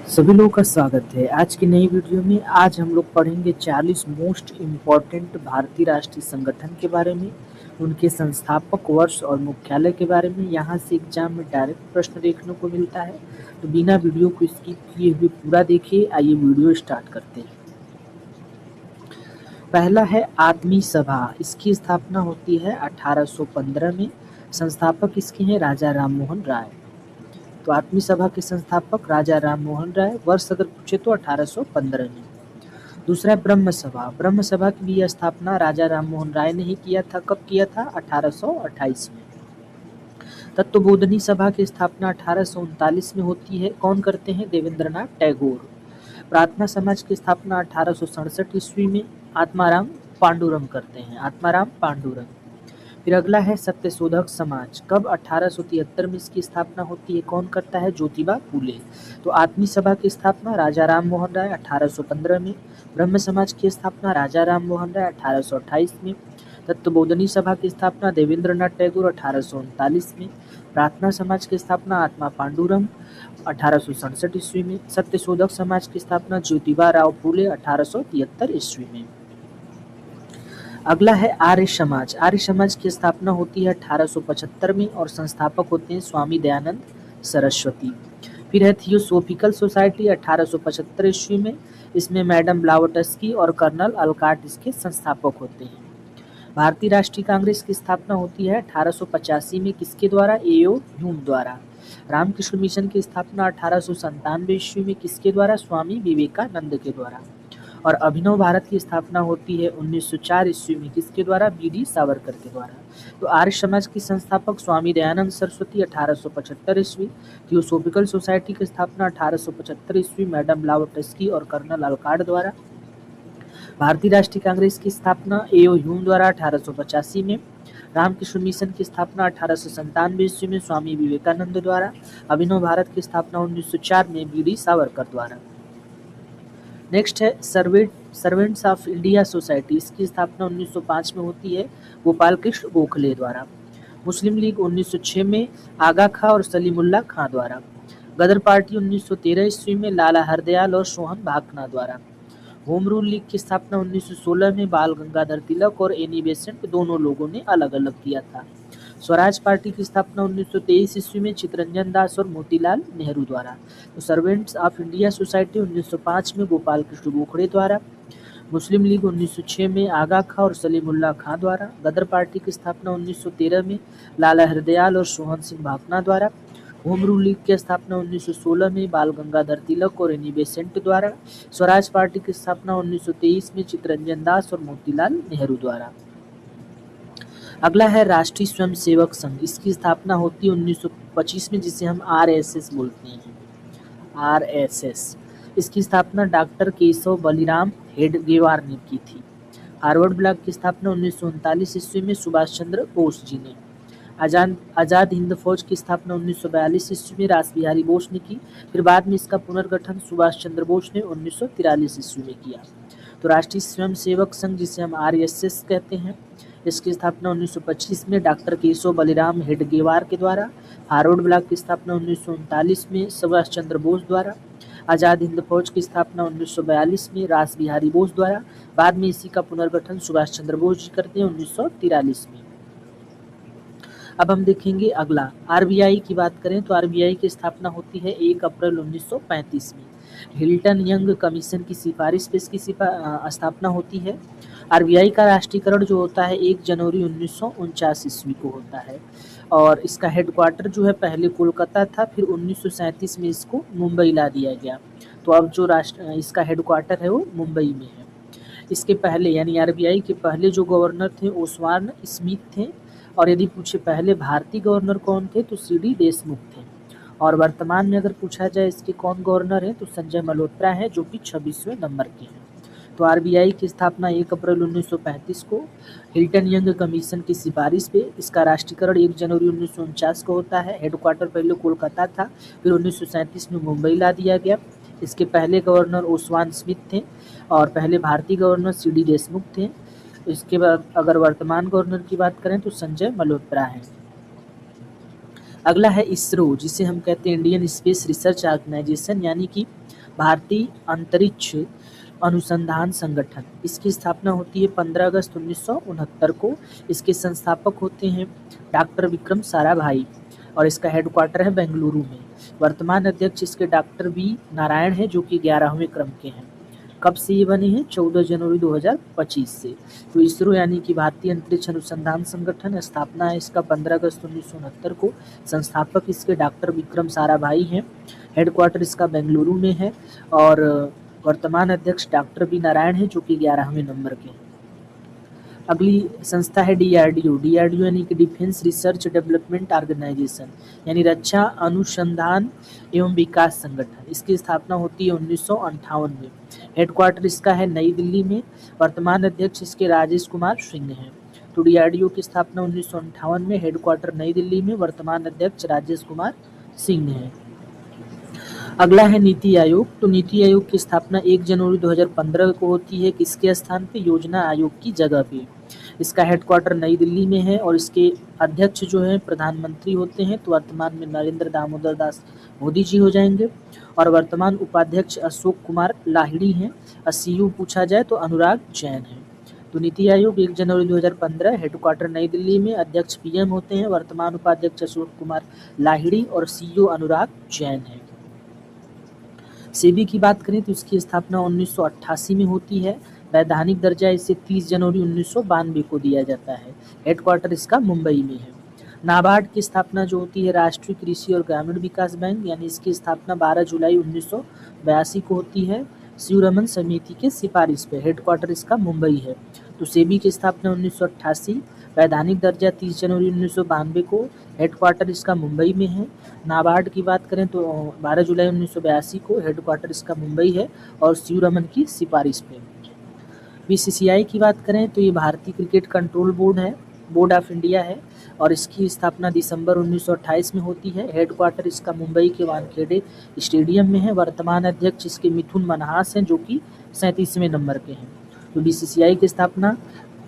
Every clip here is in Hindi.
सभी लोगों का स्वागत है। आज की नई वीडियो में आज हम लोग पढ़ेंगे 40 मोस्ट इम्पॉर्टेंट भारतीय राष्ट्रीय संगठन के बारे में, उनके संस्थापक वर्ष और मुख्यालय के बारे में। यहाँ से एग्जाम में डायरेक्ट प्रश्न देखने को मिलता है, तो बिना वीडियो को स्किप किए हुए पूरा देखिए। आइए वीडियो स्टार्ट करते हैं। पहला है आत्मीय सभा। इसकी स्थापना होती है 1815 में। संस्थापक इसके हैं राजा राममोहन राय। तो आत्मीय सभा के संस्थापक राजा राममोहन राय। वर्ष अगर पूछे तो 1815 में। दूसरा है ब्रह्म सभा। ब्रह्म सभा की भी स्थापना राजा राममोहन राय ने ही किया था। कब किया था? 1828 में। तत्वबोधनी सभा की स्थापना 1839 में होती है। कौन करते हैं? देवेंद्रनाथ टैगोर। प्रार्थना समाज की स्थापना 1867 ईस्वी में आत्माराम पांडुरंग करते हैं। आत्माराम पांडुरंग। फिर अगला है सत्यशोधक समाज। कब? 1873 में इसकी स्थापना होती है। कौन करता है? ज्योतिबा फूले। तो आत्मीय सभा की स्थापना राजा राममोहन राय 1815 में। ब्रह्म समाज की स्थापना राजा राममोहन राय 1828 में। तत्वबोधनी सभा की स्थापना देवेंद्रनाथ टैगोर 1839 में। प्रार्थना समाज की स्थापना आत्मा पांडुरंग 1867 ईस्वी में। सत्यशोधक समाज की स्थापना ज्योतिबा राव फूले 1873 ईस्वी में। अगला है आर्य समाज। आर्य समाज की स्थापना होती है 1875 में और संस्थापक होते हैं स्वामी दयानंद सरस्वती। फिर है थियोसोफिकल सोसाइटी 1875 ईस्वी में। इसमें मैडम ब्लावटस्की और कर्नल अलकाट इसके संस्थापक होते हैं। भारतीय राष्ट्रीय कांग्रेस की स्थापना होती है 1885 में। किसके द्वारा? एओ ह्यूम द्वारा। रामकृष्ण मिशन की स्थापना 1897 ईस्वी में। किसके द्वारा? स्वामी विवेकानंद के द्वारा। और अभिनव भारत की स्थापना होती है 1904 ईस्वी में। किसके द्वारा? बी.डी. सावरकर के द्वारा। तो आर्य समाज की संस्थापक स्वामी दयानंद सरस्वती 1875 ईस्वी। थियोसोफिकल सोसाइटी की स्थापना 1875 ईस्वी मैडम ब्लावटस्की और कर्नल अलकाट द्वारा। भारतीय राष्ट्रीय कांग्रेस की स्थापना एओ ह्यूम द्वारा 1885 में। रामकृष्ण मिशन की स्थापना 1897 ईस्वी में स्वामी विवेकानंद द्वारा। अभिनव भारत की स्थापना 1904 में बी.डी. सावरकर द्वारा। नेक्स्ट है सर्वेंट्स ऑफ इंडिया सोसाइटी। इसकी स्थापना 1905 में होती है गोपाल कृष्ण गोखले द्वारा। मुस्लिम लीग 1906 में आगा खां और सलीमुल्लाह खां द्वारा। गदर पार्टी 1913 ईस्वी में लाला हरदयाल और सोहन भाकना द्वारा। होम रूल लीग की स्थापना 1916 में बाल गंगाधर तिलक और एनी बेसेंट दोनों लोगों ने अलग अलग किया था। स्वराज पार्टी की स्थापना 1923 ईस्वी में चित्तरंजन दास और मोतीलाल नेहरू द्वारा। तो सर्वेंट्स ऑफ इंडिया सोसाइटी 1905 में गोपाल कृष्ण गोखले द्वारा। मुस्लिम लीग 1906 में आगा खां और सलीमुल्लाह खां द्वारा। गदर पार्टी की स्थापना 1913 में लाला हरदयाल और सोहन सिंह भाकना द्वारा। होम रूल लीग की स्थापना 1916 में बाल गंगाधर तिलक और एनी बेसेंट द्वारा। स्वराज पार्टी की स्थापना 1923 में चित्तरंजन दास और मोतीलाल नेहरू द्वारा। अगला है राष्ट्रीय स्वयंसेवक संघ। इसकी स्थापना होती है 1925 में, जिसे हम आरएसएस बोलते हैं। आरएसएस। इसकी स्थापना डॉक्टर केशव बलिराम हेडगेवार ने की थी। हार्वर्ड ब्लॉक की स्थापना 1939 ईस्वी में सुभाष चंद्र बोस जी ने। आजाद हिंद फौज की स्थापना 1942 ईस्वी में रास बिहारी बोस ने की। फिर बाद में इसका पुनर्गठन सुभाष चंद्र बोस ने 1943 ईस्वी में किया। तो राष्ट्रीय स्वयंसेवक संघ, जिसे हम आरएसएस कहते हैं, इसकी स्थापना 1925 में डॉक्टर केशव बलिराम हेडगेवार के द्वारा। हार्वर्ड ब्लॉक की स्थापना 1939 में सुभाष चंद्र बोस द्वारा। आज़ाद हिंद फौज की स्थापना 1942 में रास बिहारी बोस द्वारा। बाद में इसी का पुनर्गठन सुभाष चंद्र बोस जी करते हैं 1943 में। अब हम देखेंगे अगला आरबीआई की बात करें तो आरबीआई की स्थापना होती है 1 अप्रैल 1935 में। हिल्टन यंग कमीशन की सिफारिश पे इसकी स्थापना होती है। आरबीआई का राष्ट्रीयकरण जो होता है 1 जनवरी 1949 ईस्वी को होता है और इसका हेडक्वार्टर जो है पहले कोलकाता था, फिर 1937 में इसको मुंबई ला दिया गया। तो अब जो इसका हेडक्वार्टर है वो मुंबई में है। इसके पहले यानी आरबीआई के पहले जो गवर्नर थे ओसवान स्मिथ थे, और यदि पूछे पहले भारतीय गवर्नर कौन थे तो सीडी देशमुख थे। और वर्तमान में अगर पूछा जाए इसके कौन गवर्नर हैं तो संजय मल्होत्रा हैं, जो कि 26वें नंबर के हैं। तो आरबीआई की स्थापना 1 अप्रैल 1935 को हिल्टन यंग कमीशन की सिफारिश पे। इसका राष्ट्रीयकरण 1 जनवरी 1949 को होता है। हेडक्वार्टर पहले कोलकाता था, फिर 1937 में मुंबई ला दिया गया। इसके पहले गवर्नर ओसवान स्मिथ थे और पहले भारतीय गवर्नर सीडी देशमुख थे। इसके बाद अगर वर्तमान गवर्नर की बात करें तो संजय मल्होत्रा हैं। अगला है इसरो, जिसे हम कहते हैं इंडियन स्पेस रिसर्च ऑर्गेनाइजेशन, यानी कि भारतीय अंतरिक्ष अनुसंधान संगठन, इसकी स्थापना होती है 15 अगस्त 1969 को। इसके संस्थापक होते हैं डॉक्टर विक्रम साराभाई और इसका हेडक्वार्टर है बेंगलुरु में। वर्तमान अध्यक्ष इसके डॉक्टर वी नारायण है, जो कि 11वें क्रम के हैं। कब से ये बने हैं? 14 जनवरी 2025 से। तो इसरो यानी कि भारतीय अंतरिक्ष अनुसंधान संगठन, स्थापना है इसका 15 अगस्त 1969 को। संस्थापक इसके डॉक्टर विक्रम साराभाई हैं। हेडक्वार्टर इसका बेंगलुरु में है और वर्तमान अध्यक्ष डॉक्टर वी नारायण है, जो कि 11वें नंबर के हैं। अगली संस्था है डीआरडीओ। डीआरडीओ यानी कि डिफेंस रिसर्च डेवलपमेंट ऑर्गेनाइजेशन, यानी रक्षा अनुसंधान एवं विकास संगठन। इसकी स्थापना होती है 1958 में। हेडक्वार्टर इसका है नई दिल्ली में। वर्तमान अध्यक्ष इसके राजेश कुमार सिंह हैं। तो डीआरडीओ की स्थापना 1958 में, हेडक्वार्टर नई दिल्ली में, वर्तमान अध्यक्ष राजेश कुमार सिंह हैं। अगला है नीति आयोग। तो नीति आयोग की स्थापना 1 जनवरी 2015 को होती है। किसके स्थान पे? योजना आयोग की जगह पे। इसका हेडक्वार्टर नई दिल्ली में है और इसके अध्यक्ष जो हैं प्रधानमंत्री होते हैं। तो वर्तमान में नरेंद्र दामोदर दास मोदी जी हो जाएंगे और वर्तमान उपाध्यक्ष अशोक कुमार लाहिड़ी हैं। सीयू पूछा जाए तो अनुराग जैन है। तो नीति आयोग 1 जनवरी 2015, हेडक्वार्टर नई दिल्ली में, अध्यक्ष पीएम होते हैं, वर्तमान उपाध्यक्ष अशोक कुमार लाहिड़ी और सीयू अनुराग जैन है। सेबी की बात करें तो इसकी स्थापना 1988 में होती है। वैधानिक दर्जा इसे 30 जनवरी 1992 को दिया जाता है। हेडक्वार्टर इसका मुंबई में है। नाबार्ड की स्थापना जो होती है राष्ट्रीय कृषि और ग्रामीण विकास बैंक, यानी इसकी स्थापना 12 जुलाई 1982 को होती है शिवरमन समिति के सिफारिश पे। हेडक्वार्टर इसका मुंबई है। तो सेबी की स्थापना 1988, वैधानिक दर्जा 30 जनवरी 1992 को, हेडक्वार्टर इसका मुंबई में है। नाबार्ड की बात करें तो 12 जुलाई 1982 को, हेडक्वार्टर इसका मुंबई है और शिवरमन की सिफारिश पे। बीसीसीआई की बात करें तो ये भारतीय क्रिकेट कंट्रोल बोर्ड है, बोर्ड ऑफ इंडिया है और इसकी स्थापना दिसंबर 1928 में होती है। हेडक्वार्टर इसका मुंबई के वानखेड़े स्टेडियम में है। वर्तमान अध्यक्ष इसके मिथुन मनहास हैं, जो कि 37वें नंबर के हैं। तो बीसीसीआई की स्थापना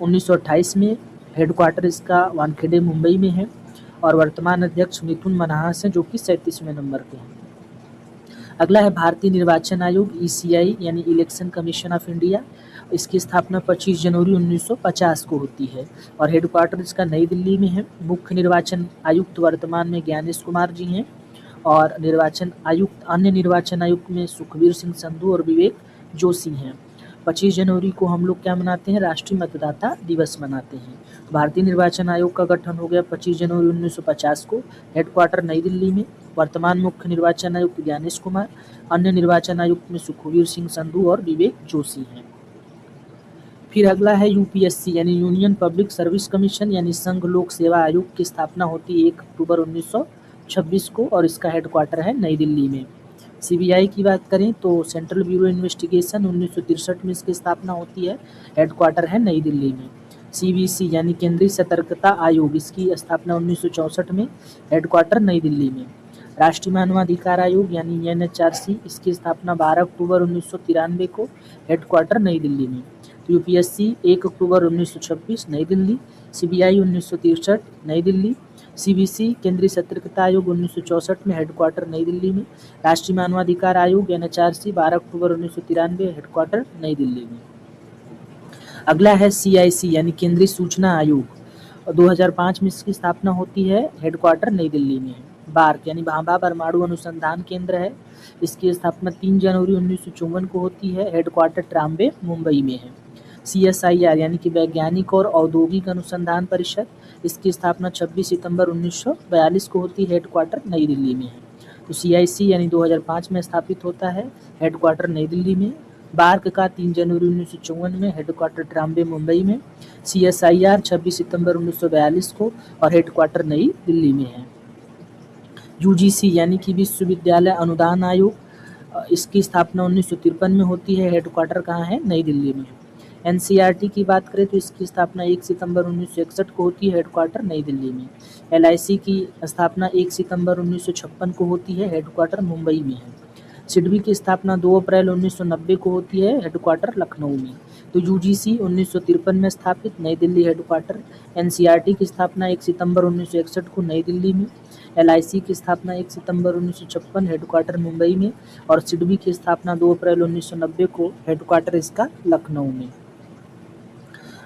1928 में, हेडक्वार्टर इसका वानखेड़े मुंबई में है और वर्तमान अध्यक्ष मिथुन मनहास हैं, जो कि 37वें नंबर के हैं। अगला है भारतीय निर्वाचन आयोग, ईसीआई यानी इलेक्शन कमीशन ऑफ इंडिया। इसकी स्थापना 25 जनवरी 1950 को होती है और हेडक्वार्टर इसका नई दिल्ली में है। मुख्य निर्वाचन आयुक्त वर्तमान में ज्ञानेश कुमार जी हैं और अन्य निर्वाचन आयुक्त में सुखबीर सिंह संधू और विवेक जोशी हैं। 25 जनवरी को हम लोग क्या मनाते हैं? राष्ट्रीय मतदाता दिवस मनाते हैं। भारतीय निर्वाचन आयोग का गठन हो गया 25 जनवरी 1950 को। हेडक्वार्टर नई दिल्ली में। वर्तमान मुख्य निर्वाचन आयुक्त ज्ञानेश कुमार, अन्य निर्वाचन आयुक्त में सुखबीर सिंह संधू और विवेक जोशी हैं। फिर अगला है यूपीएससी यानी यूनियन पब्लिक सर्विस कमीशन, यानी संघ लोक सेवा आयोग की स्थापना होती है 1 अक्टूबर 1926 को और इसका हेडक्वार्टर है नई दिल्ली में। सीबीआई की बात करें तो सेंट्रल ब्यूरो इन्वेस्टिगेशन 1963 में इसकी स्थापना होती है। हेडक्वार्टर है नई दिल्ली में। सीबीसी यानी केंद्रीय सतर्कता आयोग, इसकी स्थापना 1964 में, हेडक्वार्टर नई दिल्ली में। राष्ट्रीय मानवाधिकार आयोग यानी एनएचआरसी, इसकी स्थापना 12 अक्टूबर 1993 को, हेडक्वार्टर नई दिल्ली में। यूपीएससी 1 अक्टूबर 1926 नई दिल्ली, सीबीआई 1963 नई दिल्ली, सीबीसी केंद्रीय सतर्कता आयोग 1964 में, हेडक्वार्टर नई दिल्ली में। राष्ट्रीय मानवाधिकार आयोग एनएचआरसी 12 अक्टूबर 1993, हेडक्वार्टर नई दिल्ली में। अगला है सीआईसी यानी केंद्रीय सूचना आयोग, 2005 में इसकी स्थापना होती है। हेडक्वार्टर नई दिल्ली में है। बार्क यानी भाभा परमाणु अनुसंधान केंद्र है। इसकी स्थापना 3 जनवरी 1954 को होती है। हेडक्वार्टर ट्राम्बे मुंबई में है। सीएसआईआर यानी कि वैज्ञानिक और औद्योगिक अनुसंधान परिषद, इसकी स्थापना 26 सितंबर 1942 को होती है। हेडक्वार्टर नई दिल्ली में है। तो सीआईसी यानी 2005 में स्थापित होता है, हेडक्वार्टर नई दिल्ली में। बार्क का 3 जनवरी 1954 में, हेडक्वार्टर ट्राम्बे मुंबई में। सीएसआईआर 26 सितंबर 1942 को और हेडक्वार्टर नई दिल्ली में है। यूजीसी यानी कि विश्वविद्यालय अनुदान आयोग, इसकी स्थापना 1953 में होती है। हेडक्वार्टर कहाँ है? नई दिल्ली में। एनसीईआरटी की बात करें तो इसकी स्थापना 1 सितंबर 1961 को होती है। हेडक्वार्टर नई दिल्ली में। एलआईसी की स्थापना 1 सितंबर 1956 को होती है। हेडक्वार्टर मुंबई में है। सिडबी की स्थापना 2 अप्रैल 1990 को होती है। हेडक्वार्टर लखनऊ में। तो यूजीसी 1953 में स्थापित, नई दिल्ली हेडक्वार्टर। एनसीईआरटी की स्थापना 1 सितंबर 1961 को नई दिल्ली में। LIC की स्थापना 1 सितंबर 1956, हेडक्वार्टर मुंबई में, और सिडबी की स्थापना 2 अप्रैल 1990 को, हेडक्वार्टर इसका लखनऊ में।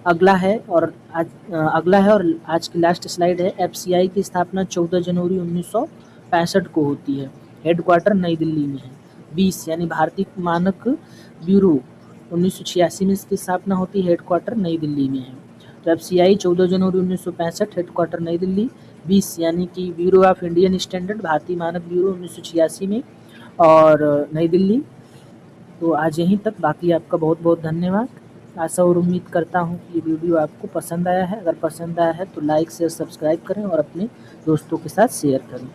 अगला है और आज की लास्ट स्लाइड है। FCI की स्थापना 14 जनवरी 1965 को होती है, हेडक्वार्टर नई दिल्ली में है। 20 यानी भारतीय मानक ब्यूरो 1986 में इसकी स्थापना होती है, हेडक्वार्टर नई दिल्ली में है। तो FCI 14 जनवरी 1965, हेडक्वार्टर नई दिल्ली। 20 यानी कि ब्यूरो ऑफ इंडियन स्टैंडर्ड, भारतीय मानक ब्यूरो 1986 में और नई दिल्ली। तो आज यहीं तक, बाकी आपका बहुत बहुत धन्यवाद। आशा और उम्मीद करता हूँ कि ये वीडियो आपको पसंद आया है। अगर पसंद आया है तो लाइक शेयर सब्सक्राइब करें और अपने दोस्तों के साथ शेयर करें।